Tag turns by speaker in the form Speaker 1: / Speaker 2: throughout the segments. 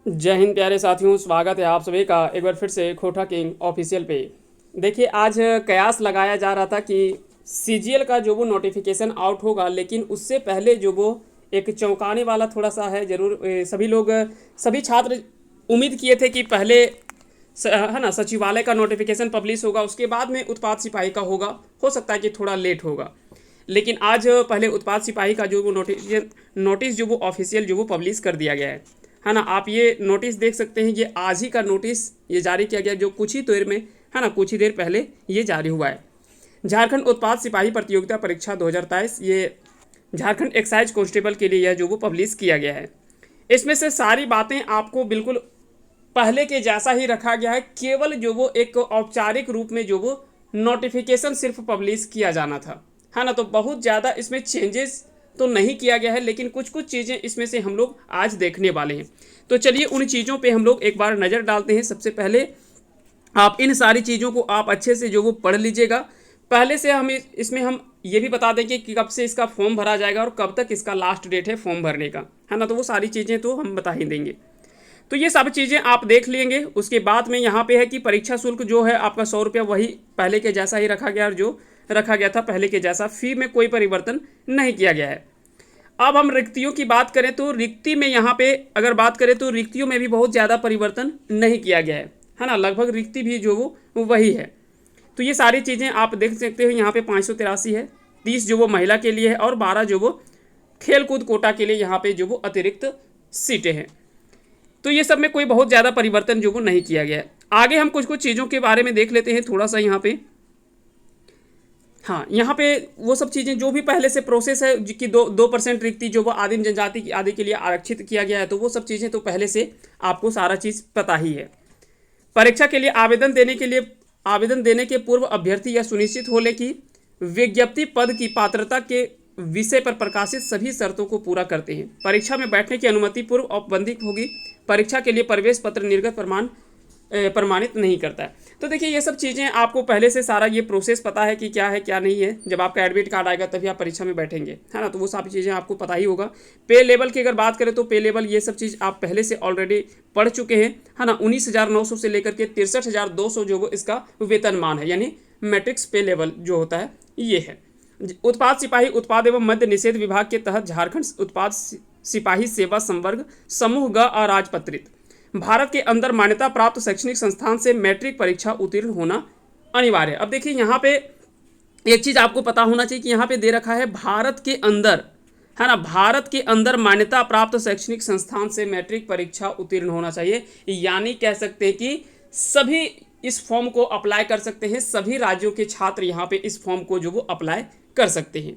Speaker 1: जय हिंद प्यारे साथियों, स्वागत है आप सभी का एक बार फिर से खोटा किंग ऑफिशियल पे। देखिए, आज कयास लगाया जा रहा था कि सीजीएल का जो वो नोटिफिकेशन आउट होगा, लेकिन उससे पहले जो वो एक चौंकाने वाला थोड़ा सा है जरूर। सभी लोग, सभी छात्र उम्मीद किए थे कि पहले है ना सचिवालय का नोटिफिकेशन पब्लिश होगा, उसके बाद में उत्पाद सिपाही का होगा। हो सकता है कि थोड़ा लेट होगा, लेकिन आज पहले उत्पाद सिपाही का जो वो नोटिस जो वो ऑफिशियल जो वो पब्लिश कर दिया गया है ना। आप ये नोटिस देख सकते हैं, ये आज ही का नोटिस ये जारी किया गया, जो कुछ ही देर में है ना, कुछ ही देर पहले ये जारी हुआ है। झारखंड उत्पाद सिपाही प्रतियोगिता परीक्षा 2023, ये झारखंड एक्साइज कांस्टेबल के लिए यह जो वो पब्लिश किया गया है। इसमें से सारी बातें आपको बिल्कुल पहले के जैसा ही रखा गया है, केवल जो वो एक औपचारिक रूप में जो वो नोटिफिकेशन सिर्फ पब्लिश किया जाना था, है ना। तो बहुत ज़्यादा इसमें चेंजेस तो नहीं किया गया है, लेकिन कुछ कुछ चीज़ें इसमें से हम लोग आज देखने वाले हैं। तो चलिए उन चीज़ों पे हम लोग एक बार नज़र डालते हैं। सबसे पहले आप इन सारी चीज़ों को आप अच्छे से जो वो पढ़ लीजिएगा। पहले से हम इसमें हम ये भी बता देंगे कि कब से इसका फॉर्म भरा जाएगा और कब तक इसका लास्ट डेट है फॉर्म भरने का, है ना। तो वो सारी चीज़ें तो हम बता ही देंगे। तो ये सब चीज़ें आप देख लेंगे। उसके बाद में यहाँ पे है कि परीक्षा शुल्क जो है आपका 100 रुपया वही पहले के जैसा ही रखा गया, और जो रखा गया था पहले के जैसा, फी में कोई परिवर्तन नहीं किया गया है। अब हम रिक्तियों की बात करें तो रिक्ति में यहाँ पे अगर बात करें तो रिक्तियों में भी बहुत ज़्यादा परिवर्तन नहीं किया गया है ना। लगभग रिक्ति भी जो वो वही है। तो ये सारी चीज़ें आप देख सकते हो। यहाँ पे 583 है, 30 जो वो महिला के लिए है, और 12 जो वो खेल कूद कोटा के लिए यहाँ पे जो वो अतिरिक्त सीटें हैं। तो ये सब में कोई बहुत ज़्यादा परिवर्तन जो वो नहीं किया गया है। आगे हम कुछ कुछ चीज़ों के बारे में देख लेते हैं थोड़ा सा यहाँ पे। हाँ, यहाँ पे वो सब चीज़ें जो भी पहले से प्रोसेस है कि 2% रिक्ति जो वो आदिम जनजाति की आदि के लिए आरक्षित किया गया है, तो वो सब चीज़ें तो पहले से आपको सारा चीज़ पता ही है। परीक्षा के लिए आवेदन देने के पूर्व अभ्यर्थी यह सुनिश्चित हो ले कि विज्ञप्ति पद की पात्रता के विषय पर प्रकाशित सभी शर्तों को पूरा करते हैं। परीक्षा में बैठने की अनुमति पूर्व औपबंधिक होगी। परीक्षा के लिए प्रवेश पत्र निर्गत प्रमाणित नहीं करता है। तो देखिए, ये सब चीज़ें आपको पहले से सारा ये प्रोसेस पता है कि क्या है क्या नहीं है। जब आपका एडमिट कार्ड आएगा तभी आप परीक्षा में बैठेंगे, है ना। तो वो सारी चीज़ें आपको पता ही होगा। पे लेवल की अगर बात करें तो पे लेवल ये सब चीज़ आप पहले से ऑलरेडी पढ़ चुके हैं, है ना। 19,900 से लेकर के 63,200 जो वो इसका वेतनमान है, यानी मैट्रिक्स पे लेवल जो होता है ये है। उत्पाद सिपाही उत्पाद एवं मद्य निषेध विभाग के तहत झारखंड उत्पाद सिपाही सेवा संवर्ग समूह ग अराजपत्रित भारत के अंदर मान्यता प्राप्त शैक्षणिक संस्थान से मैट्रिक परीक्षा उत्तीर्ण होना अनिवार्य है। अब देखिए, यहाँ पे एक चीज़ आपको पता होना चाहिए कि यहाँ पे दे रखा है भारत के अंदर, है ना। भारत के अंदर मान्यता प्राप्त शैक्षणिक संस्थान से मैट्रिक परीक्षा उत्तीर्ण होना चाहिए, यानी कह सकते हैं कि सभी इस फॉर्म को अप्लाई कर सकते हैं। सभी राज्यों के छात्र यहाँ पे इस फॉर्म को जो वो अप्लाई कर सकते हैं।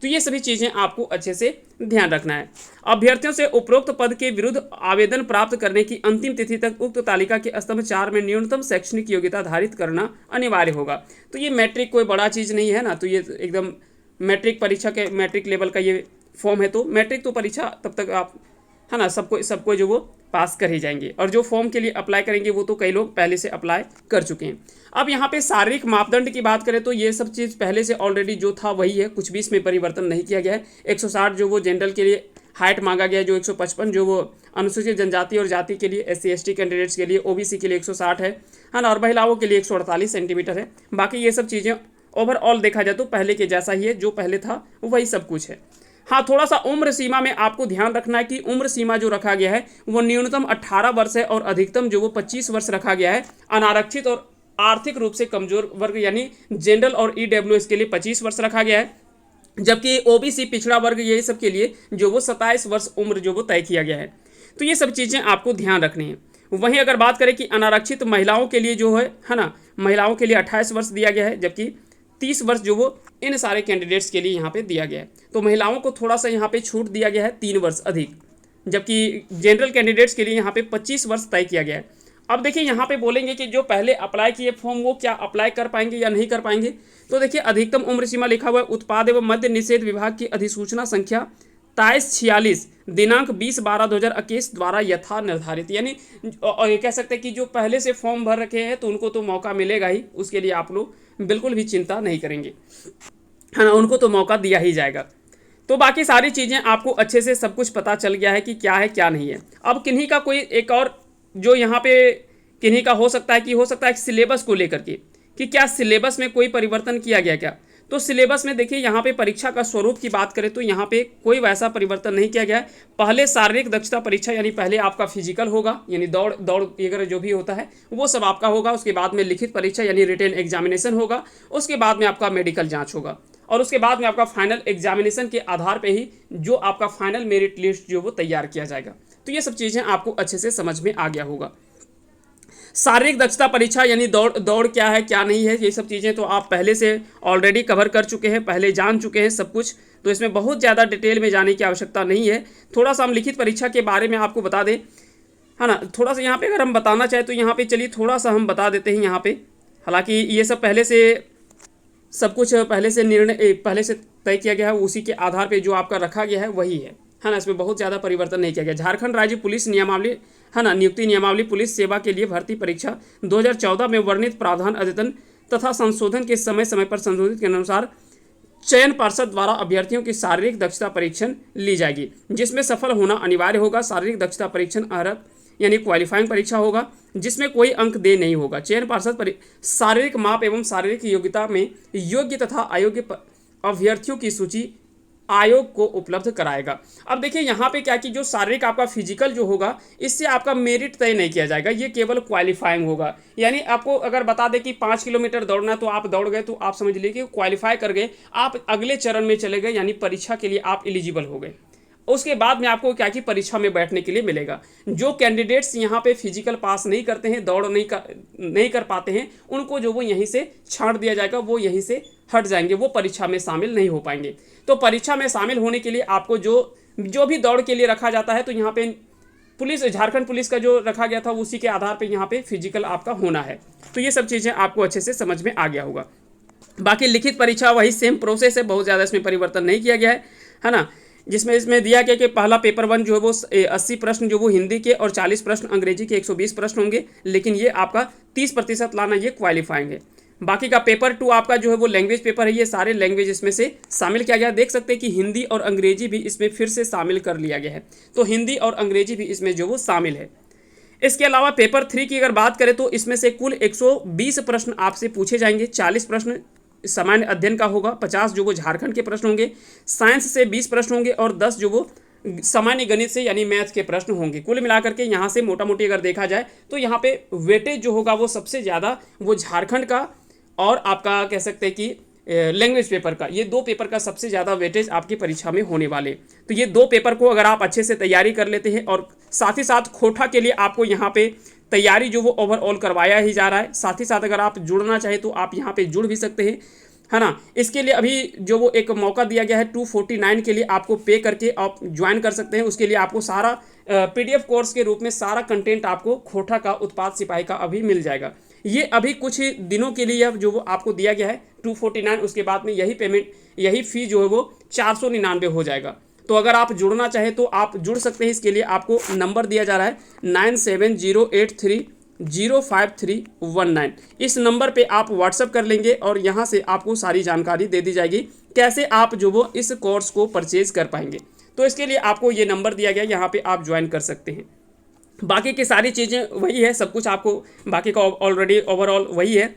Speaker 1: तो ये सभी चीज़ें आपको अच्छे से ध्यान रखना है। अभ्यर्थियों से उपरोक्त पद के विरुद्ध आवेदन प्राप्त करने की अंतिम तिथि तक उक्त तालिका के स्तंभ 4 में न्यूनतम शैक्षणिक योग्यता धारित करना अनिवार्य होगा। तो ये मैट्रिक कोई बड़ा चीज़ नहीं है ना। तो ये एकदम मैट्रिक परीक्षा के मैट्रिक लेवल का ये फॉर्म है। तो मैट्रिक तो परीक्षा तब तक आप, है ना, सबको जो वो पास कर ही जाएंगे। और जो फॉर्म के लिए अप्लाई करेंगे वो तो कई लोग पहले से अप्लाई कर चुके हैं। अब यहाँ पे शारीरिक मापदंड की बात करें तो ये सब चीज़ पहले से ऑलरेडी जो था वही है, कुछ भी इसमें परिवर्तन नहीं किया गया है। 160 जो वो जनरल के लिए हाइट मांगा गया है, जो 155 जो वो अनुसूचित जनजाति और जाति के लिए SC ST कैंडिडेट्स के लिए, OBC के लिए 160 है ना, और महिलाओं के लिए 148 सेंटीमीटर है। बाकी ये सब चीज़ें ओवरऑल देखा जाए तो पहले के जैसा ही है, जो पहले था वही सब कुछ है। हाँ, थोड़ा सा उम्र सीमा में आपको ध्यान रखना है कि उम्र सीमा जो रखा गया है वो न्यूनतम 18 वर्ष है और अधिकतम जो वो 25 वर्ष रखा गया है। अनारक्षित और आर्थिक रूप से कमजोर वर्ग यानी जनरल और EWS के लिए 25 वर्ष रखा गया है, जबकि OBC पिछड़ा वर्ग ये सब के लिए जो वो 27 वर्ष उम्र जो वो तय किया गया है। तो ये सब चीज़ें आपको ध्यान रखनी है। वहीं अगर बात करें कि अनारक्षित महिलाओं के लिए जो है ना, महिलाओं के लिए 28 वर्ष दिया गया है, जबकि 30 वर्ष जो वो इन सारे कैंडिडेट्स के लिए यहाँ पे दिया गया है। तो महिलाओं को थोड़ा सा यहाँ पे छूट दिया गया है 3 वर्ष अधिक, जबकि जनरल कैंडिडेट्स के लिए यहाँ पे 25 वर्ष तय किया गया है। अब देखिए, यहाँ पे बोलेंगे कि जो पहले अप्लाई किए फॉर्म वो क्या अप्लाई कर पाएंगे या नहीं कर पाएंगे। तो देखिए, अधिकतम उम्र सीमा लिखा हुआ है उत्पाद एवं मद्य निषेध विभाग की अधिसूचना संख्या 2346 दिनांक 20/12/2021 द्वारा यथा निर्धारित, यानी और ये कह सकते हैं कि जो पहले से फॉर्म भर रखे हैं तो उनको तो मौका मिलेगा ही, उसके लिए आप लोग बिल्कुल भी चिंता नहीं करेंगे, है ना। उनको तो मौका दिया ही जाएगा। तो बाकी सारी चीज़ें आपको अच्छे से सब कुछ पता चल गया है कि क्या है क्या नहीं है। अब किन्हीं का कोई एक और जो यहाँ पे किन्हीं का हो सकता है कि सिलेबस को लेकर के कि क्या सिलेबस में कोई परिवर्तन किया गया क्या। तो सिलेबस में देखिए यहाँ पे परीक्षा का स्वरूप की बात करें तो यहाँ पे कोई वैसा परिवर्तन नहीं किया गया है। पहले शारीरिक दक्षता परीक्षा यानी पहले आपका फिजिकल होगा, यानी दौड़ दौड़ वगैरह जो भी होता है वो सब आपका होगा। उसके बाद में लिखित परीक्षा यानी रिटेन एग्जामिनेशन होगा। उसके बाद में आपका मेडिकल जाँच होगा और उसके बाद में आपका फाइनल एग्जामिनेशन के आधार पे ही जो आपका फाइनल मेरिट लिस्ट जो वो तैयार किया जाएगा। तो ये सब चीज़ें आपको अच्छे से समझ में आ गया होगा। शारीरिक दक्षता परीक्षा यानी दौड़ दौड़ क्या है क्या नहीं है, ये सब चीज़ें तो आप पहले से ऑलरेडी कवर कर चुके हैं, पहले जान चुके हैं सब कुछ। तो इसमें बहुत ज़्यादा डिटेल में जाने की आवश्यकता नहीं है। थोड़ा सा हम लिखित परीक्षा के बारे में आपको बता दें, है ना। थोड़ा सा यहाँ पे अगर हम बताना चाहें तो यहाँ पे चलिए थोड़ा सा हम बता देते हैं यहाँ पे। हालांकि ये सब पहले से सब कुछ पहले से तय किया गया है, उसी के आधार पे जो आपका रखा गया है वही है ना। इसमें बहुत ज़्यादा परिवर्तन नहीं किया गया। झारखंड राज्य पुलिस नियमावली, है ना, नियुक्ति नियमावली पुलिस सेवा के लिए भर्ती परीक्षा 2014 में वर्णित प्रावधान अद्यतन तथा संशोधन के समय समय पर संशोधित के अनुसार चयन पार्षद द्वारा अभ्यर्थियों की शारीरिक दक्षता परीक्षण ली जाएगी, जिसमें सफल होना अनिवार्य होगा। शारीरिक दक्षता परीक्षण अर्हता यानी क्वालिफाइंग परीक्षा होगा, जिसमें कोई अंक दे नहीं होगा। चयन पार्षद शारीरिक माप एवं शारीरिक योग्यता में योग्य तथा अयोग्य अभ्यर्थियों की सूची आयोग को उपलब्ध कराएगा। अब देखिए यहाँ पे क्या कि जो शारीरिक आपका फिजिकल जो होगा इससे आपका मेरिट तय नहीं किया जाएगा, ये केवल क्वालिफाइंग होगा। यानी आपको अगर बता दें कि 5 किलोमीटर दौड़ना है तो आप दौड़ गए तो आप समझ लीजिए कि क्वालिफाई कर गए, आप अगले चरण में चले गए, यानी परीक्षा के लिए आप एलिजिबल हो गए। उसके बाद में आपको क्या कि परीक्षा में बैठने के लिए मिलेगा। जो कैंडिडेट्स यहाँ पे फिजिकल पास नहीं करते हैं, दौड़ नहीं कर पाते हैं, उनको जो वो यहीं से छांट दिया जाएगा, वो यहीं से हट जाएंगे, वो परीक्षा में शामिल नहीं हो पाएंगे। तो परीक्षा में शामिल होने के लिए आपको जो भी दौड़ के लिए रखा जाता है तो यहाँ पे झारखंड पुलिस का जो रखा गया था उसी के आधार पर यहाँ पे फिजिकल आपका होना है। तो ये सब चीज़ें आपको अच्छे से समझ में आ गया होगा। बाकी लिखित परीक्षा वही सेम प्रोसेस है, बहुत ज़्यादा इसमें परिवर्तन नहीं किया गया है ना। जिसमें इसमें दिया गया कि पहला पेपर 1 जो है वो 80 प्रश्न जो वो हिंदी के और 40 प्रश्न अंग्रेजी के 120 प्रश्न होंगे, लेकिन ये आपका 30% लाना ये क्वालिफाइंग है। बाकी का पेपर 2 आपका जो है वो लैंग्वेज पेपर है, ये सारे लैंग्वेज इसमें से शामिल किया गया। देख सकते हैं कि हिंदी और अंग्रेजी भी इसमें फिर से शामिल कर लिया गया है, तो हिंदी और अंग्रेजी भी इसमें जो वो शामिल है। इसके अलावा पेपर 3 की अगर बात करें तो इसमें से कुल 120 प्रश्न आपसे पूछे जाएंगे। 40 प्रश्न सामान्य अध्ययन का होगा, 50 जो वो झारखंड के प्रश्न होंगे, साइंस से 20 प्रश्न होंगे और 10 जो वो सामान्य गणित से यानी मैथ के प्रश्न होंगे। कुल मिलाकर के यहाँ से मोटा मोटी अगर देखा जाए तो यहाँ पे वेटेज जो होगा वो सबसे ज़्यादा वो झारखंड का और आपका कह सकते हैं कि लैंग्वेज पेपर का, ये 2 पेपर का सबसे ज़्यादा वेटेज आपकी परीक्षा में होने वाले। तो ये 2 पेपर को अगर आप अच्छे से तैयारी कर लेते हैं और साथ ही साथ खोटा के लिए आपको यहाँ पे तैयारी जो वो ओवरऑल करवाया ही जा रहा है। साथ ही साथ अगर आप जुड़ना चाहें तो आप यहाँ पे जुड़ भी सकते हैं, है ना। इसके लिए अभी जो वो एक मौका दिया गया है 249 के लिए आपको पे करके आप ज्वाइन कर सकते हैं। उसके लिए आपको सारा PDF कोर्स के रूप में सारा कंटेंट आपको खोटा का उत्पाद सिपाही का अभी मिल जाएगा। ये अभी कुछ दिनों के लिए जो वो आपको दिया गया है 249, उसके बाद में यही फ़ी जो है वो 499 हो जाएगा। तो अगर आप जुड़ना चाहें तो आप जुड़ सकते हैं। इसके लिए आपको नंबर दिया जा रहा है 9708305319। इस नंबर पे आप व्हाट्सअप कर लेंगे और यहाँ से आपको सारी जानकारी दे दी जाएगी कैसे आप जो वो इस कोर्स को परचेज कर पाएंगे। तो इसके लिए आपको ये नंबर दिया गया, यहाँ पे आप ज्वाइन कर सकते हैं। बाकी की सारी चीज़ें वही है, सब कुछ आपको बाकी का ऑलरेडी ओवरऑल वही है।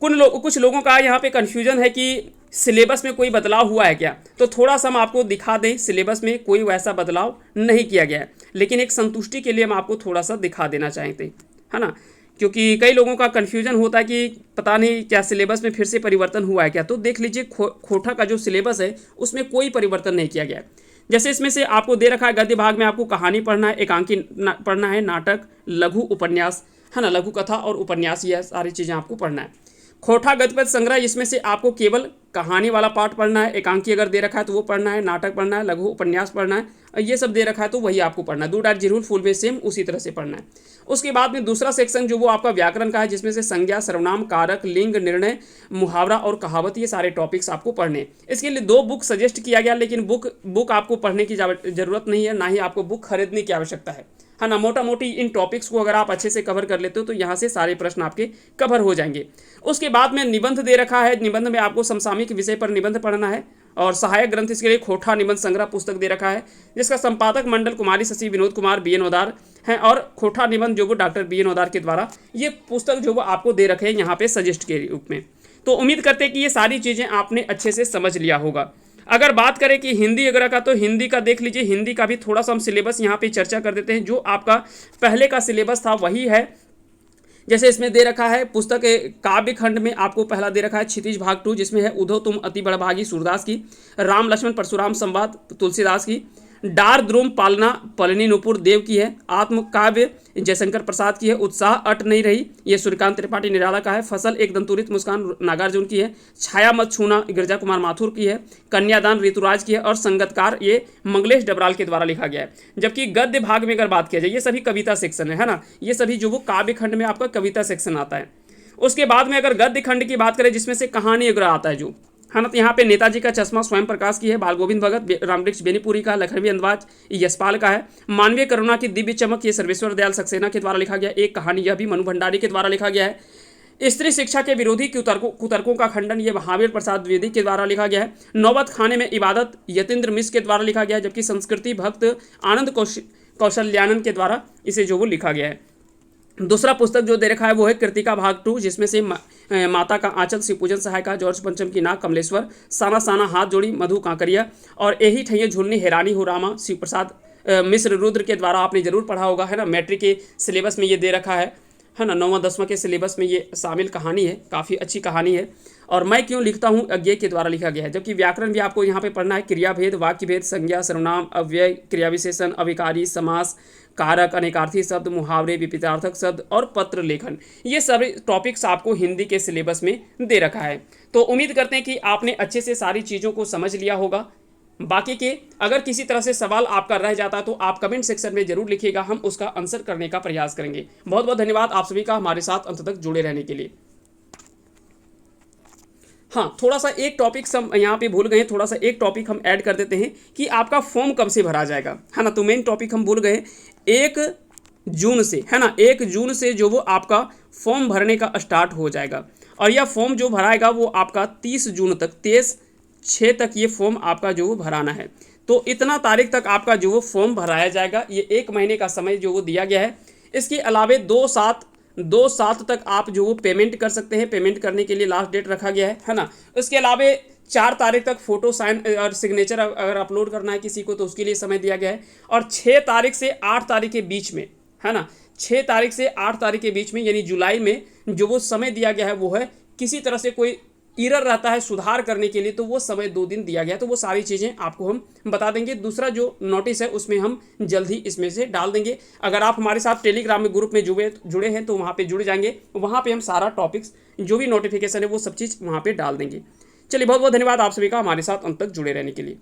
Speaker 1: कुछ लोगों का यहाँ पे कन्फ्यूजन है कि सिलेबस में कोई बदलाव हुआ है क्या, तो थोड़ा सा हम आपको दिखा दें। सिलेबस में कोई वैसा बदलाव नहीं किया गया है, लेकिन एक संतुष्टि के लिए हम आपको थोड़ा सा दिखा देना चाहते हैं, है ना। क्योंकि कई लोगों का कन्फ्यूजन होता है कि पता नहीं क्या सिलेबस में फिर से परिवर्तन हुआ है क्या। तो देख लीजिए खोटा का जो सिलेबस है उसमें कोई परिवर्तन नहीं किया गया है। जैसे इसमें से आपको दे रखा है गद्य भाग में आपको कहानी पढ़ना है, एकांकी पढ़ना है, नाटक, लघु उपन्यास, है ना, लघु कथा और उपन्यास, यह सारी चीज़ें आपको पढ़ना है। खोटा गद्य पद्य संग्रह, इसमें से आपको केवल कहानी वाला पार्ट पढ़ना है, एकांकी अगर दे रखा है तो वो पढ़ना है, नाटक पढ़ना है, लघु उपन्यास पढ़ना है, ये सब दे रखा है तो वही आपको पढ़ना है। 2 जीरो फुल में सेम उसी तरह से पढ़ना है। उसके बाद में दूसरा सेक्शन जो वो आपका व्याकरण का है, जिसमें से संज्ञा, सर्वनाम, कारक, लिंग, निर्णय, मुहावरा और कहावत, ये सारे टॉपिक्स आपको पढ़ने हैं। इसके लिए 2 बुक सजेस्ट किया गया, लेकिन बुक आपको पढ़ने की जरूरत नहीं है, ना ही आपको बुक खरीदने की आवश्यकता है ना। मोटा मोटी इन टॉपिक्स को अगर आप अच्छे से कवर कर लेते हो तो यहाँ से सारे प्रश्न आपके कवर हो जाएंगे। उसके बाद में निबंध दे रखा है, निबंध में आपको समसामयिक विषय पर निबंध पढ़ना है, और सहायक ग्रंथ इसके लिए खोठा निबंध संग्रह पुस्तक दे रखा है, जिसका संपादक मंडल कुमारी शशि विनोद कुमार BN ओदार हैं, और खोठा निबंध जो वो डॉक्टर BN ओदार के द्वारा ये पुस्तक जो वो आपको दे रखे हैं यहाँ पे सजेस्ट के रूप में। तो उम्मीद करते हैं कि ये सारी चीज़ें आपने अच्छे से समझ लिया होगा। अगर बात करें कि हिंदी वगैरह का, तो हिंदी का देख लीजिए, हिंदी का भी थोड़ा सा हम सिलेबस यहाँ पे चर्चा कर देते हैं। जो आपका पहले का सिलेबस था वही है, जैसे इसमें दे रखा है पुस्तक काव्य खंड में आपको पहला दे रखा है क्षितिज भाग 2, जिसमें है उधो तुम अति बड़भागी सूरदास की, राम लक्ष्मण परशुराम संवाद तुलसीदास की, डार द्रोम पालना पलनी नुपुर देव की है, आत्मकाव्य जयशंकर प्रसाद की है, उत्साह अट नहीं रही ये सूर्यकांत त्रिपाठी निराला का है, फसल एक दंतुरित मुस्कान नागार्जुन की है, छाया मत छूना गिरजा कुमार माथुर की है, कन्यादान ऋतुराज की है, और संगतकार ये मंगलेश डबराल के द्वारा लिखा गया है। जबकि गद्य भाग में अगर बात किया जाए, ये सभी कविता सेक्शन है ना, ये सभी जो वो काव्य खंड में आपका कविता सेक्शन आता है। उसके बाद में अगर गद्य खंड की बात करें, जिसमें से कहानी वगैरह आता है जो है ना, तो यहाँ पे नेताजी का चश्मा स्वयं प्रकाश की है, बाल गोविंद भगत रामवृक्ष बेनीपुरी का, लखनवी अंदाज यशपाल का है, मानवीय करुणा की दिव्य चमक ये सर्वेश्वर दयाल सक्सेना के द्वारा लिखा गया, एक कहानी यह भी मनु भंडारी के द्वारा लिखा गया है, स्त्री शिक्षा के विरोधी कुतर्कों का खंडन ये महावीर प्रसाद द्विवेदी के द्वारा लिखा गया है, नौबत खाने में इबादत यतीन्द्र मिश्र के द्वारा लिखा गया है, जबकि संस्कृति भक्त आनंद कौशल्यानंद के द्वारा इसे जो वो लिखा गया है। दूसरा पुस्तक जो दे रखा है वो है कृतिका भाग 2, जिसमें से माता का आंचल, शिव पूजन सहायिका, जॉर्ज पंचम की नाक, कमलेश्वर, साना साना हाथ जोड़ी, मधु कांकरिया, और यही ठैये झुलनी हैरानी हो रामा शिव प्रसाद मिश्र रुद्र के द्वारा आपने जरूर पढ़ा होगा, है ना। मैट्रिक के सिलेबस में ये दे रखा है ना, 9वां 10वां के सिलेबस में ये शामिल कहानी है, काफ़ी अच्छी कहानी है। और मैं क्यों लिखता हूँ अज्ञेय के द्वारा लिखा गया है। जबकि व्याकरण भी आपको यहाँ पे पढ़ना है, क्रियाभेद, वाक्यभेद, संज्ञा, सर्वनाम, अव्यय, क्रियाविशेषण, अविकारी, समास, कारक, अनेकार्थी शब्द, मुहावरे, विपरीतार्थक शब्द और पत्र लेखन, ये सभी टॉपिक्स आपको हिंदी के सिलेबस में दे रखा है। तो उम्मीद करते हैं कि आपने अच्छे से सारी चीज़ों को समझ लिया होगा। बाकी के अगर किसी तरह से सवाल आपका रह जाता है तो आप कमेंट सेक्शन में जरूर लिखिएगा, हम उसका आंसर करने का प्रयास करेंगे। बहुत बहुत धन्यवाद आप सभी का हमारे साथ अंत तक जुड़े रहने के लिए। हाँ, थोड़ा सा एक टॉपिक हम यहाँ पे भूल गए, थोड़ा सा एक टॉपिक हम ऐड कर देते हैं कि आपका फॉर्म कब से भरा जाएगा, है ना। तो मेन टॉपिक हम भूल गए, 1 जून से, है ना, 1 जून से जो वो आपका फॉर्म भरने का स्टार्ट हो जाएगा। और यह फॉर्म जो भराएगा वो आपका 30 जून तक, 23/6 तक ये फॉर्म आपका जो वो भराना है। तो इतना तारीख तक आपका जो वो फॉर्म भराया जाएगा, ये 1 महीने का समय जो वो दिया गया है। इसके अलावे 2/7 तक आप जो वो पेमेंट कर सकते हैं, पेमेंट करने के लिए लास्ट डेट रखा गया है ना। उसके अलावे 4 तारीख तक फोटो साइन और सिग्नेचर अगर अपलोड करना है किसी को तो उसके लिए समय दिया गया है। और 6 तारीख से 8 तारीख के बीच में, है ना, 6 तारीख से 8 तारीख के बीच में यानी जुलाई में जो वो समय दिया गया है वो है, किसी तरह से कोई एरर रहता है सुधार करने के लिए तो वो समय 2 दिन दिया गया। तो वो सारी चीज़ें आपको हम बता देंगे। दूसरा जो नोटिस है उसमें हम जल्द ही इसमें से डाल देंगे। अगर आप हमारे साथ टेलीग्राम में ग्रुप में जुड़े हैं तो वहाँ पे जुड़ जाएंगे, वहाँ पे हम सारा टॉपिक्स जो भी नोटिफिकेशन है वो सब चीज़ वहाँ पे डाल देंगे। चलिए, बहुत बहुत धन्यवाद आप सभी का हमारे साथ अंत तक जुड़े रहने के लिए।